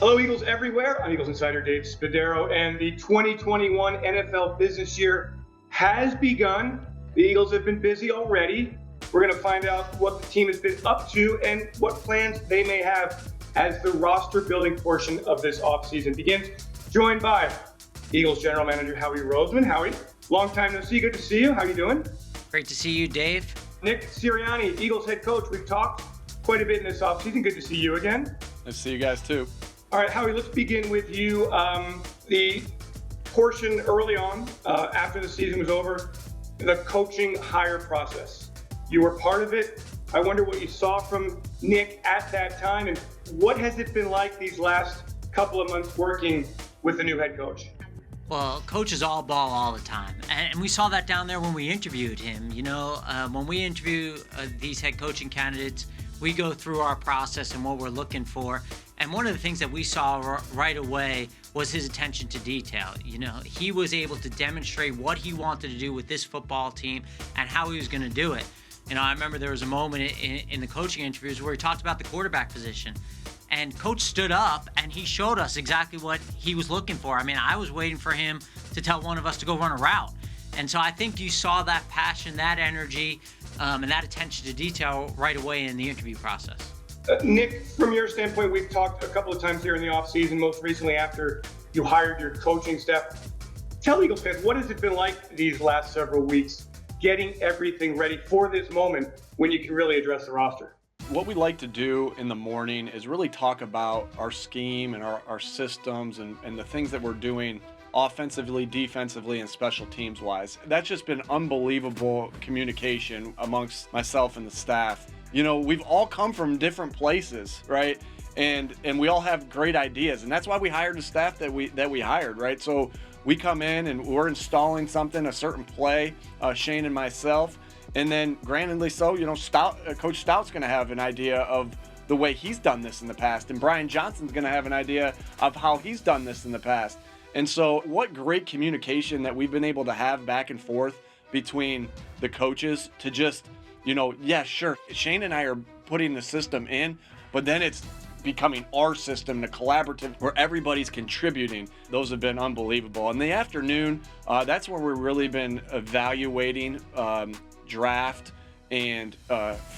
Hello, Eagles everywhere. I'm Eagles Insider Dave Spadaro, and the 2021 NFL business year has begun. The Eagles have been busy already. We're going to find out what the team has been up to and what plans they may have as the roster building portion of this offseason begins. Joined by Eagles General Manager Howie Roseman. Howie, long time no see. Good to see you. How you doing? Great to see you, Dave. Nick Sirianni, Eagles head coach. We've talked quite a bit in this offseason. Good to see you again. Nice to see you guys too. All right, Howie, let's begin with you. The portion early on, after the season was over, the coaching hire process. You were part of it. I wonder what you saw from Nick at that time, and what has it been like these last couple of months working with the new head coach? Well, coach is all ball all the time. And we saw that down there when we interviewed him. When we interview these head coaching candidates, we go through our process and what we're looking for. And one of the things that we saw right away was his attention to detail. He was able to demonstrate what he wanted to do with this football team and how he was going to do it. I remember there was a moment in the coaching interviews where he talked about the quarterback position. And coach stood up and he showed us exactly what he was looking for. I was waiting for him to tell one of us to go run a route. And so I think you saw that passion, that energy, and that attention to detail right away in the interview process. Nick, from your standpoint, we've talked a couple of times here in the offseason, most recently after you hired your coaching staff. Tell Eagles fans, what has it been like these last several weeks, getting everything ready for this moment when you can really address the roster? What we like to do in the morning is really talk about our scheme and our systems and the things that we're doing offensively, defensively, and special teams wise. That's just been unbelievable communication amongst myself and the staff. We've all come from different places, right? And we all have great ideas, and that's why we hired the staff that we hired, right? So we come in and we're installing something, a certain play, Shane and myself. And then, grantedly so, Coach Stout's going to have an idea of the way he's done this in the past, and Brian Johnson's going to have an idea of how he's done this in the past. And so, what great communication that we've been able to have back and forth between the coaches to just, yeah, sure, Shane and I are putting the system in, but then it's becoming our system, the collaborative, where everybody's contributing. Those have been unbelievable. In the afternoon, that's where we've really been evaluating draft and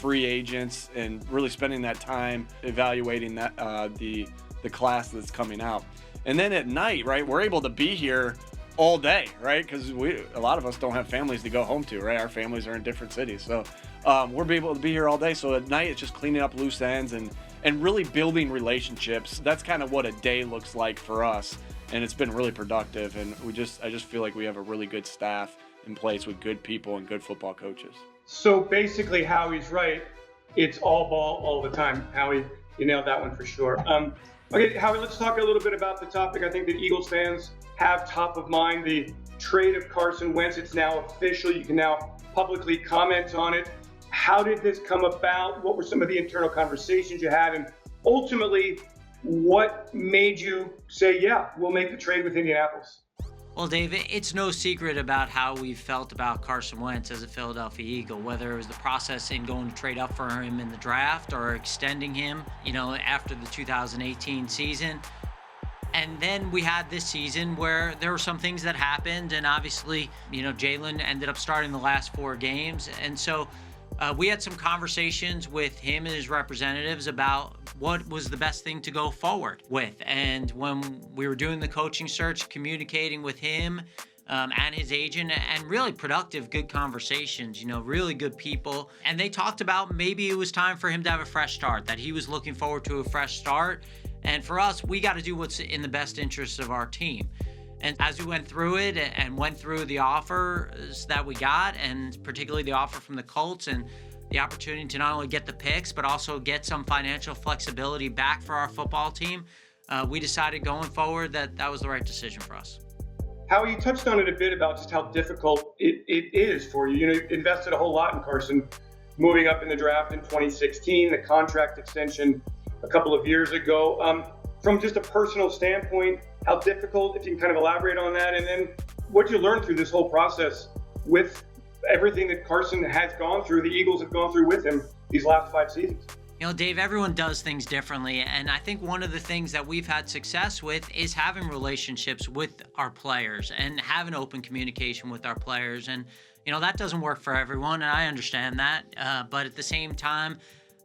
free agents, and really spending that time evaluating that the class that's coming out. And then at night, right, we're able to be here all day, right? Because a lot of us don't have families to go home to, right? Our families are in different cities, so we're able to be here all day. So at night, it's just cleaning up loose ends and really building relationships. That's kind of what a day looks like for us, and it's been really productive. And I just feel like we have a really good staff in place with good people and good football coaches. So basically, Howie's right. It's all ball all the time. Howie, you nailed that one for sure. Okay, Howie, let's talk a little bit about the topic I think that Eagles fans have top of mind, the trade of Carson Wentz. It's now official. You can now publicly comment on it. How did this come about? What were some of the internal conversations you had? And ultimately, what made you say, yeah, we'll make the trade with Indianapolis? Well, Dave, it's no secret about how we felt about Carson Wentz as a Philadelphia Eagle, whether it was the process in going to trade up for him in the draft or extending him, after the 2018 season. And then we had this season where there were some things that happened, and obviously, Jalen ended up starting the last 4 games. And so we had some conversations with him and his representatives about what was the best thing to go forward with. And when we were doing the coaching search, communicating with him and his agent, and really productive, good conversations, really good people. And they talked about maybe it was time for him to have a fresh start, that he was looking forward to a fresh start. And for us, we got to do what's in the best interest of our team. And as we went through it and went through the offers that we got, and particularly the offer from the Colts and the opportunity to not only get the picks, but also get some financial flexibility back for our football team, we decided going forward that was the right decision for us. Howie, you touched on it a bit about just how difficult it is for you. You invested a whole lot in Carson, moving up in the draft in 2016, the contract extension a couple of years ago. From just a personal standpoint, how difficult, if you can kind of elaborate on that, and then what you learned through this whole process with everything that Carson has gone through, the Eagles have gone through with him these last 5 seasons? You know, Dave, everyone does things differently. And I think one of the things that we've had success with is having relationships with our players and having open communication with our players. And, you know, that doesn't work for everyone. And I understand that. But at the same time,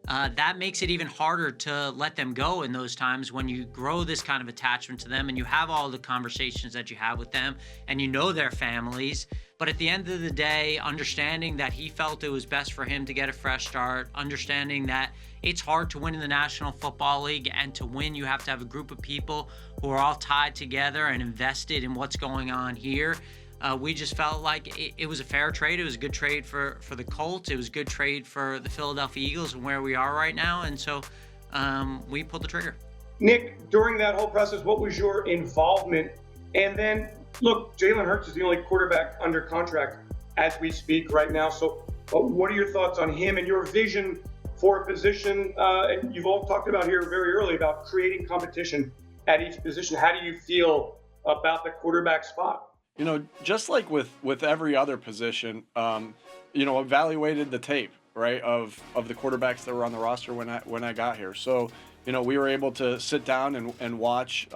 that makes it even harder to let them go in those times when you grow this kind of attachment to them and you have all the conversations that you have with them and you know their families. But at the end of the day, understanding that he felt it was best for him to get a fresh start, understanding that it's hard to win in the National Football League, and to win, you have to have a group of people who are all tied together and invested in what's going on here. We just felt like it was a fair trade. It was a good trade for the Colts. It was a good trade for the Philadelphia Eagles and where we are right now. And so we pulled the trigger. Nick, during that whole process, what was your involvement? And then, look, Jalen Hurts is the only quarterback under contract as we speak right now. So what are your thoughts on him and your vision for a position? And you've all talked about here very early about creating competition at each position. How do you feel about the quarterback spot? You know, just like with every other position, evaluated the tape, right, of the quarterbacks that were on the roster when I got here. So, you know, we were able to sit down and watch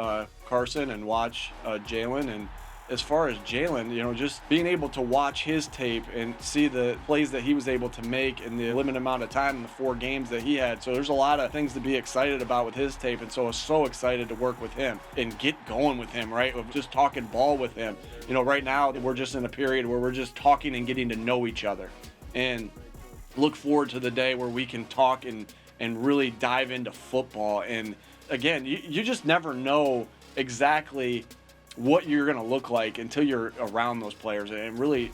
Carson and watch Jalen. And as far as Jalen, you know, just being able to watch his tape and see the plays that he was able to make in the limited amount of time in the 4 games that he had. So there's a lot of things to be excited about with his tape. And so I was so excited to work with him and get going with him, right? Of just talking ball with him. You know, right now we're just in a period where we're just talking and getting to know each other, and look forward to the day where we can talk and really dive into football. And again, you just never know exactly what you're going to look like until you're around those players and really,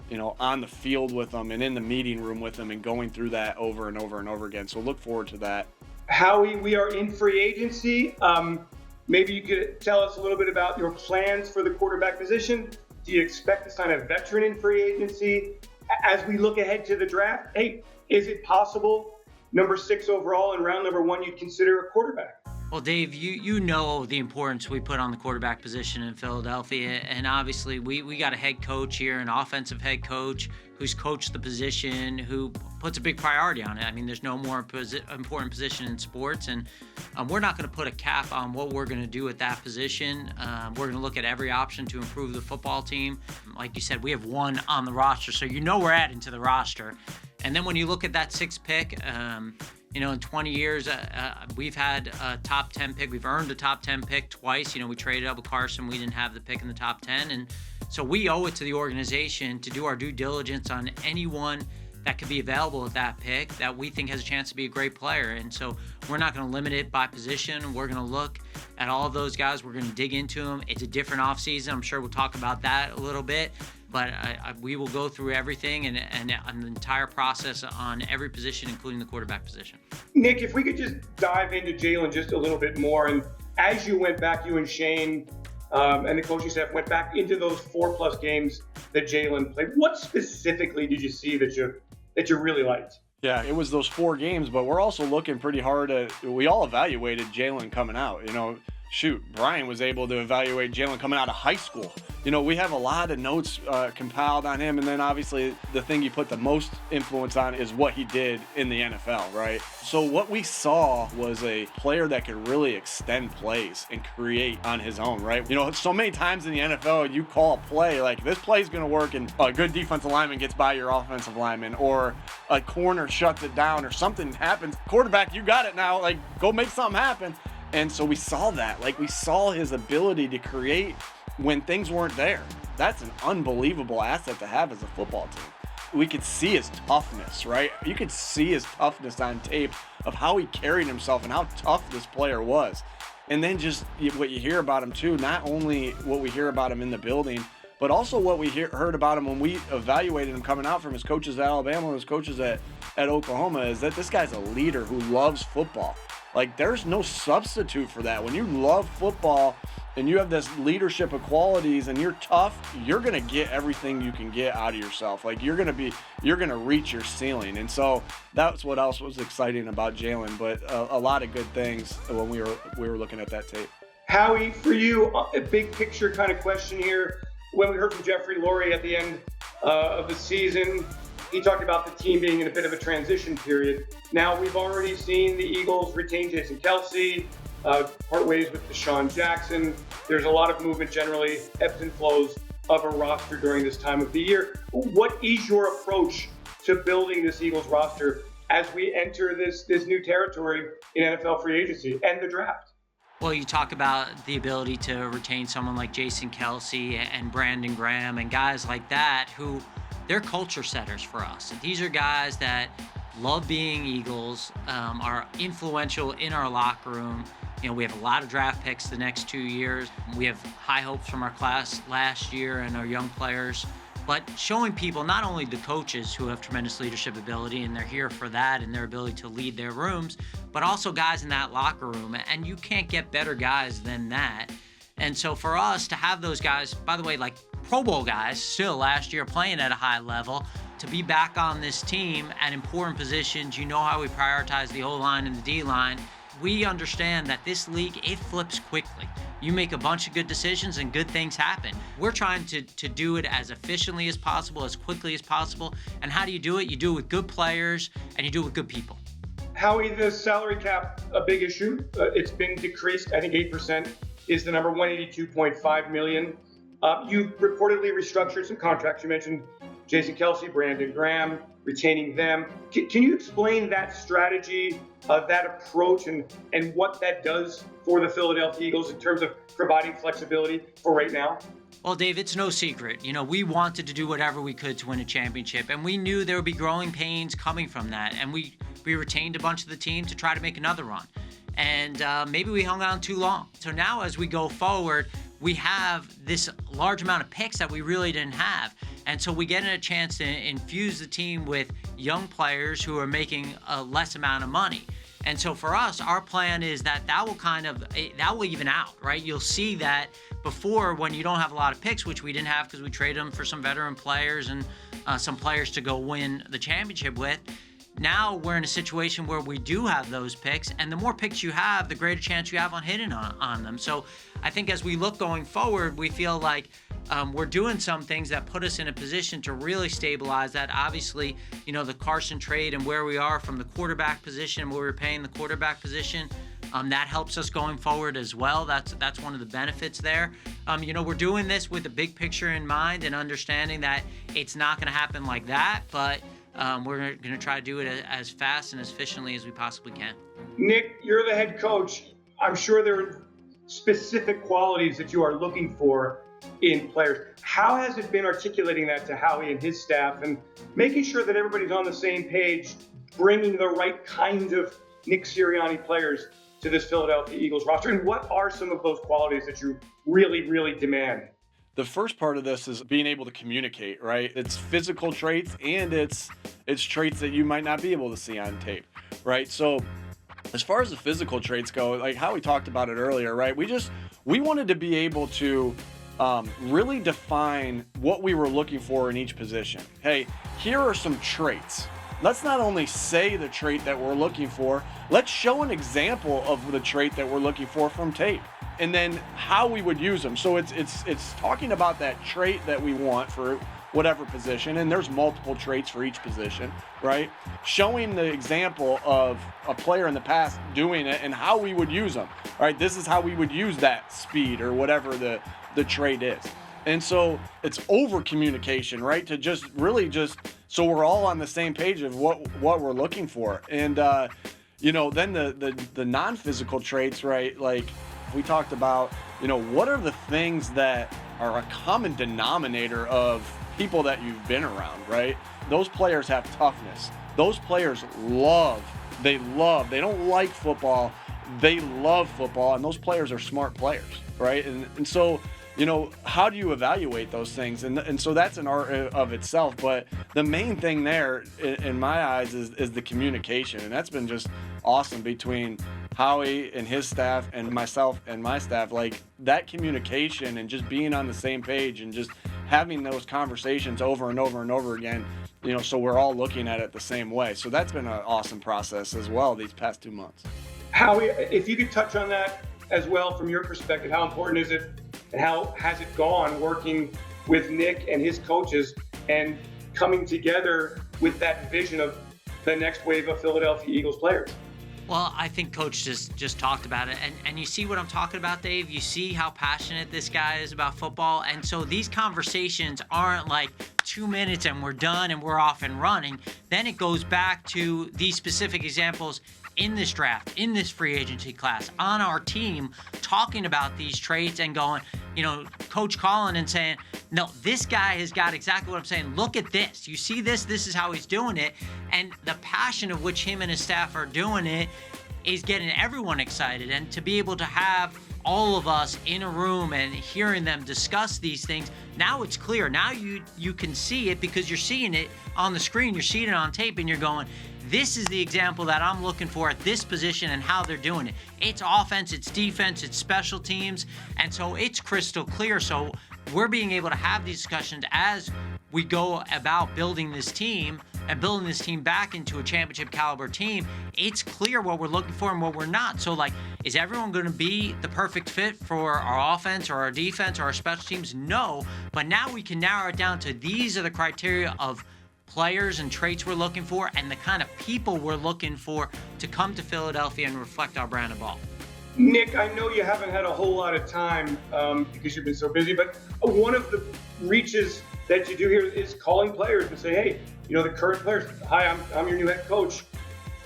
you know, on the field with them and in the meeting room with them and going through that over and over and over again. So look forward to that. Howie, we are in free agency. Maybe you could tell us a little bit about your plans for the quarterback position. Do you expect to sign a veteran in free agency? As we look ahead to the draft, hey, is it possible number 6 overall in round number 1 you'd consider a quarterback? Well, Dave, you know the importance we put on the quarterback position in Philadelphia, and obviously we got a head coach here, an offensive head coach who's coached the position, who puts a big priority on it. I mean, there's no more important position in sports, and we're not going to put a cap on what we're going to do at that position. We're going to look at every option to improve the football team. Like you said, we have 1 on the roster, so you know we're adding to the roster. And then when you look at that 6th pick, you know, in 20 years, we've had a top 10 pick. We've earned a top 10 pick twice. You know, we traded up with Carson. We didn't have the pick in the top 10. And so we owe it to the organization to do our due diligence on anyone that could be available at that pick that we think has a chance to be a great player. And so we're not going to limit it by position. We're going to look at all of those guys. We're going to dig into them. It's a different offseason. I'm sure we'll talk about that a little bit. But we will go through everything and the entire process on every position, including the quarterback position. Nick, if we could just dive into Jalen just a little bit more. And as you went back, you and Shane and the coaching staff went back into those 4+ games that Jalen played, what specifically did you see that you really liked? Yeah, it was those 4 games, but we're also looking pretty hard at, we all evaluated Jalen coming out. You know, shoot, Brian was able to evaluate Jalen coming out of high school. You know, we have a lot of notes compiled on him, and then obviously the thing you put the most influence on is what he did in the NFL, right? So what we saw was a player that could really extend plays and create on his own, right? You know, so many times in the NFL, you call a play like this play is going to work, and a good defensive lineman gets by your offensive lineman, or a corner shuts it down, or something happens. Quarterback, you got it now. Like, go make something happen. And so we saw that. Like, we saw his ability to create when things weren't there. That's an unbelievable asset to have as a football team. We could see his toughness, right? You could see his toughness on tape of how he carried himself and how tough this player was. And then just what you hear about him too, not only what we hear about him in the building, but also what we heard about him when we evaluated him coming out from his coaches at Alabama and his coaches at Oklahoma, is that this guy's a leader who loves football. Like, there's no substitute for that. When you love football and you have this leadership of qualities and you're tough, you're going to get everything you can get out of yourself. Like, you're going to reach your ceiling. And so that's what else was exciting about Jalen, but a lot of good things when we were looking at that tape. Howie, for you, a big picture kind of question here. When we heard from Jeffrey Lurie at the end of the season, he talked about the team being in a bit of a transition period. Now, we've already seen the Eagles retain Jason Kelce, part ways with Deshaun Jackson. There's a lot of movement generally, ebbs and flows of a roster during this time of the year. What is your approach to building this Eagles roster as we enter this new territory in NFL free agency and the draft? Well, you talk about the ability to retain someone like Jason Kelce and Brandon Graham and guys like that who they're culture setters for us. These are guys that love being Eagles, are influential in our locker room. You know, we have a lot of draft picks the next 2 years. We have high hopes from our class last year and our young players. But showing people, not only the coaches who have tremendous leadership ability and they're here for that and their ability to lead their rooms, but also guys in that locker room. And you can't get better guys than that. And so for us to have those guys, by the way, like Pro Bowl guys still last year playing at a high level, to be back on this team at important positions, you know how we prioritize the O-line and the D-line. We understand that this league, it flips quickly. You make a bunch of good decisions and good things happen. We're trying to do it as efficiently as possible, as quickly as possible. And how do you do it? You do it with good players and you do it with good people. Howie, the salary cap, a big issue. It's been decreased. I think 8% is the number, $182.5 million. You reportedly restructured some contracts. You mentioned Jason Kelce, Brandon Graham, retaining them. Can you explain that strategy, that approach, and what that does for the Philadelphia Eagles in terms of providing flexibility for right now? Well, Dave, it's no secret. You know, we wanted to do whatever we could to win a championship, and we knew there would be growing pains coming from that. And we retained a bunch of the team to try to make another run. And maybe we hung on too long. So now as we go forward, we have this large amount of picks that we really didn't have. And so we get a chance to infuse the team with young players who are making a less amount of money. And so for us, our plan is that will even out, right? You'll see that before, when you don't have a lot of picks, which we didn't have because we traded them for some veteran players and some players to go win the championship with. Now we're in a situation where we do have those picks, and the more picks you have, the greater chance you have on hitting on them. So I think as we look going forward, we feel like we're doing some things that put us in a position to really stabilize that. Obviously, you know, the Carson trade and where we are from the quarterback position, where we're paying the quarterback position, that helps us going forward as well. That's one of the benefits there. You know, we're doing this with the big picture in mind and understanding that it's not going to happen like that, but we're going to try to do it as fast and as efficiently as we possibly can. Nick, you're the head coach. I'm sure there are specific qualities that you are looking for in players. How has it been articulating that to Howie and his staff and making sure that everybody's on the same page, bringing the right kind of Nick Sirianni players to this Philadelphia Eagles roster? And what are some of those qualities that you really, really demand? The first part of this is being able to communicate, right? It's physical traits and it's traits that you might not be able to see on tape, right? So as far as the physical traits go, like how we talked about it earlier, right? We wanted to be able to really define what we were looking for in each position. Hey, here are some traits. Let's not only say the trait that we're looking for, let's show an example of the trait that we're looking for from tape. And then how we would use them. So it's talking about that trait that we want for whatever position, and there's multiple traits for each position, right? Showing the example of a player in the past doing it and how we would use them, right? This is how we would use that speed or whatever the trait is. And so it's over communication, right? To just so we're all on the same page of what we're looking for. And you know, then the non-physical traits, right? Like we talked about, you know, what are the things that are a common denominator of people that you've been around, right? Those players have toughness. Those players they don't like football, they love football, and those players are smart players, right? And so, you know, how do you evaluate those things? And so that's an art of itself, but the main thing there in my eyes is the communication, and that's been just awesome between Howie and his staff and myself and my staff. Like that communication and just being on the same page and just having those conversations over and over and over again, you know, so we're all looking at it the same way. So that's been an awesome process as well these past 2 months. Howie, if you could touch on that as well from your perspective, how important is it and how has it gone working with Nick and his coaches and coming together with that vision of the next wave of Philadelphia Eagles players? Well, I think Coach just talked about it. And you see what I'm talking about, Dave? You see how passionate this guy is about football. And so these conversations aren't like 2 minutes and we're done and we're off and running. Then it goes back to these specific examples in this draft, in this free agency class, on our team, talking about these traits and going, Coach calling and saying, no, this guy has got exactly what I'm saying. Look at this. You see this? This is how he's doing it. And the passion of which him and his staff are doing it is getting everyone excited. And to be able to have all of us in a room and hearing them discuss these things, now it's clear. Now you can see it because you're seeing it on the screen. You're seeing it on tape and you're going, this is the example that I'm looking for at this position and how they're doing it. It's offense, it's defense, it's special teams, and so it's crystal clear. So we're being able to have these discussions as we go about building this team and building this team back into a championship caliber team. It's clear what we're looking for and what we're not. So is everyone going to be the perfect fit for our offense or our defense or our special teams? No, but now we can narrow it down to these are the criteria of players and traits we're looking for and the kind of people we're looking for to come to Philadelphia and reflect our brand of ball. Nick, I know you haven't had a whole lot of time because you've been so busy, but one of the reaches that you do here is calling players and say, hey, the current players, hi, I'm your new head coach.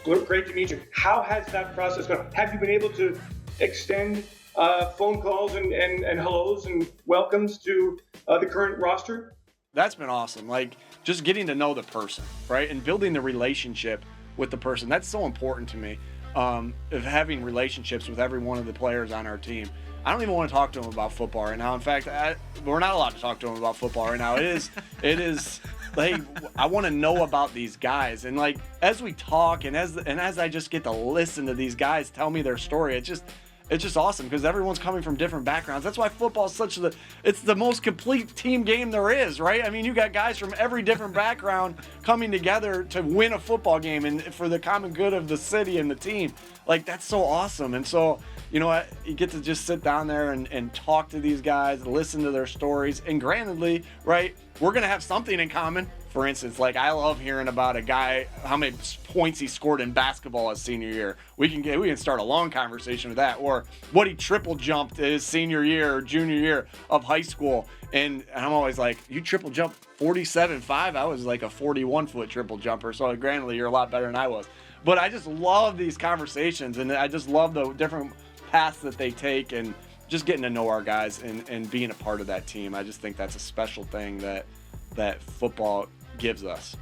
Great to meet you. How has that process gone? Have you been able to extend phone calls and hellos and welcomes to the current roster? That's been awesome. Just getting to know the person, right? And building the relationship with the person. That's so important to me, of having relationships with every one of the players on our team. I don't even want to talk to them about football right now. In fact, we're not allowed to talk to them about football right now. It is I want to know about these guys. And as we talk and as I just get to listen to these guys tell me their story, it's just awesome because everyone's coming from different backgrounds. That's why football is it's the most complete team game there is, right? I mean, you got guys from every different background coming together to win a football game and for the common good of the city and the team. That's so awesome. And so, you get to just sit down there and talk to these guys, listen to their stories. And grantedly, right, we're going to have something in common. For instance, I love hearing about a guy, how many points he scored in basketball his senior year. We can start a long conversation with that, or what he triple jumped his senior year or junior year of high school. And I'm always like, you triple jump 47.5? I was like a 41-foot triple jumper. So grantedly, you're a lot better than I was. But I just love these conversations, and I just love the different paths that they take, and just getting to know our guys and being a part of that team. I just think that's a special thing that football gives us.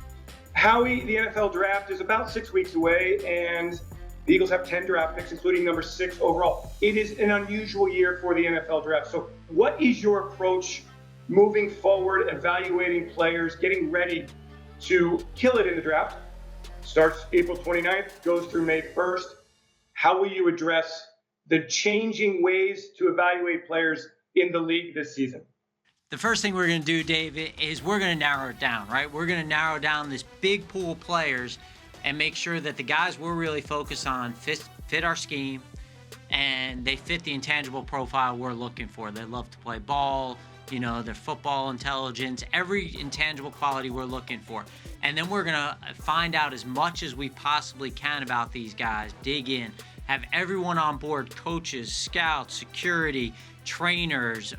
Howie, the NFL draft is about 6 weeks away, and the Eagles have 10 draft picks, including number 6 overall. It is an unusual year for the NFL draft. So what is your approach moving forward, evaluating players, getting ready to kill it in the draft? Starts April 29th, goes through May 1st. How will you address the changing ways to evaluate players in the league this season? The first thing we're going to do, Dave, is we're going to narrow it down, right? We're going to narrow down this big pool of players and make sure that the guys we're really focused on fit our scheme and they fit the intangible profile we're looking for. They love to play ball, their football intelligence, every intangible quality we're looking for. And then we're going to find out as much as we possibly can about these guys, dig in, have everyone on board, coaches, scouts, security, trainers,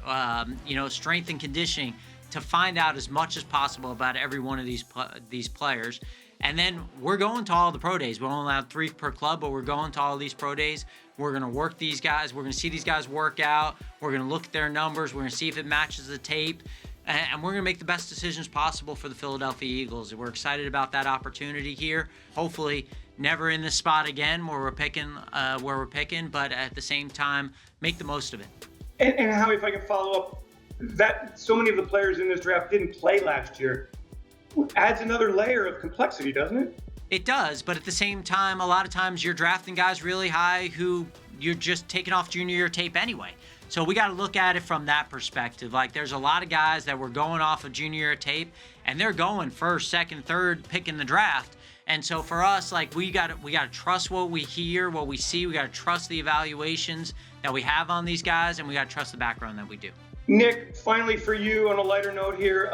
strength and conditioning, to find out as much as possible about every one of these players. And then we're going to all the pro days. We're only allowed 3 per club, but we're going to all these pro days. We're going to work these guys. We're going to see these guys work out. We're going to look at their numbers. We're going to see if it matches the tape. And we're going to make the best decisions possible for the Philadelphia Eagles. We're excited about that opportunity here. Hopefully, never in this spot again where we're picking, but at the same time, make the most of it. And Howie, if I can follow up, that so many of the players in this draft didn't play last year adds another layer of complexity, doesn't it? It does, but at the same time, a lot of times you're drafting guys really high who you're just taking off junior year tape anyway. So we got to look at it from that perspective. There's a lot of guys that were going off of junior year tape, and they're going first, second, third pick in the draft. And so for us, we got to trust what we hear, what we see. We got to trust the evaluations that we have on these guys, and we got to trust the background that we do. Nick, finally for you, on a lighter note here,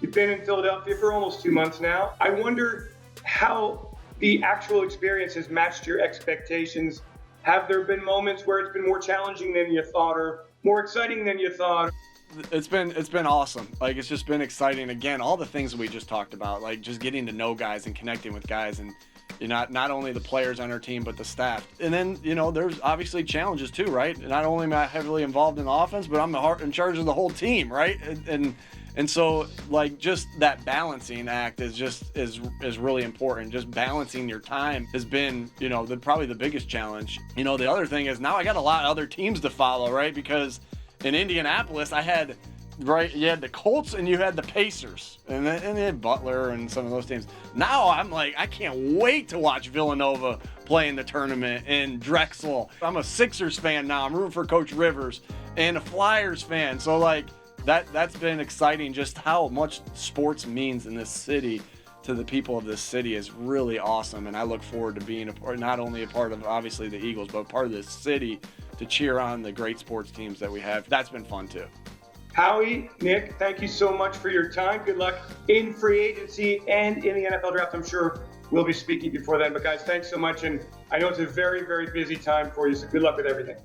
you've been in Philadelphia for almost 2 months now. I wonder how the actual experience has matched your expectations? Have there been moments where it's been more challenging than you thought or more exciting than you thought? It's been awesome. Like, it's just been exciting. Again, all the things we just talked about, like just getting to know guys and connecting with guys, and not only the players on our team but the staff. And then there's obviously challenges too, right? Not only am I heavily involved in the offense, but I'm in charge of the whole team, right? And so, like, just that balancing act is really important. Just balancing your time has been probably the biggest challenge. The other thing is now I got a lot of other teams to follow, right? Because in Indianapolis, you had the Colts and you had the Pacers and then Butler and some of those teams. Now I'm like, I can't wait to watch Villanova play in the tournament and Drexel. I'm a Sixers fan now. I'm rooting for Coach Rivers, and a Flyers fan. So like that's been exciting. Just how much sports means in this city to the people of this city is really awesome. And I look forward to being not only a part of obviously the Eagles, but part of this city to cheer on the great sports teams that we have. That's been fun too. Howie, Nick, thank you so much for your time. Good luck in free agency and in the NFL draft. I'm sure we'll be speaking before then. But guys, thanks so much. And I know it's a very, very busy time for you, so good luck with everything.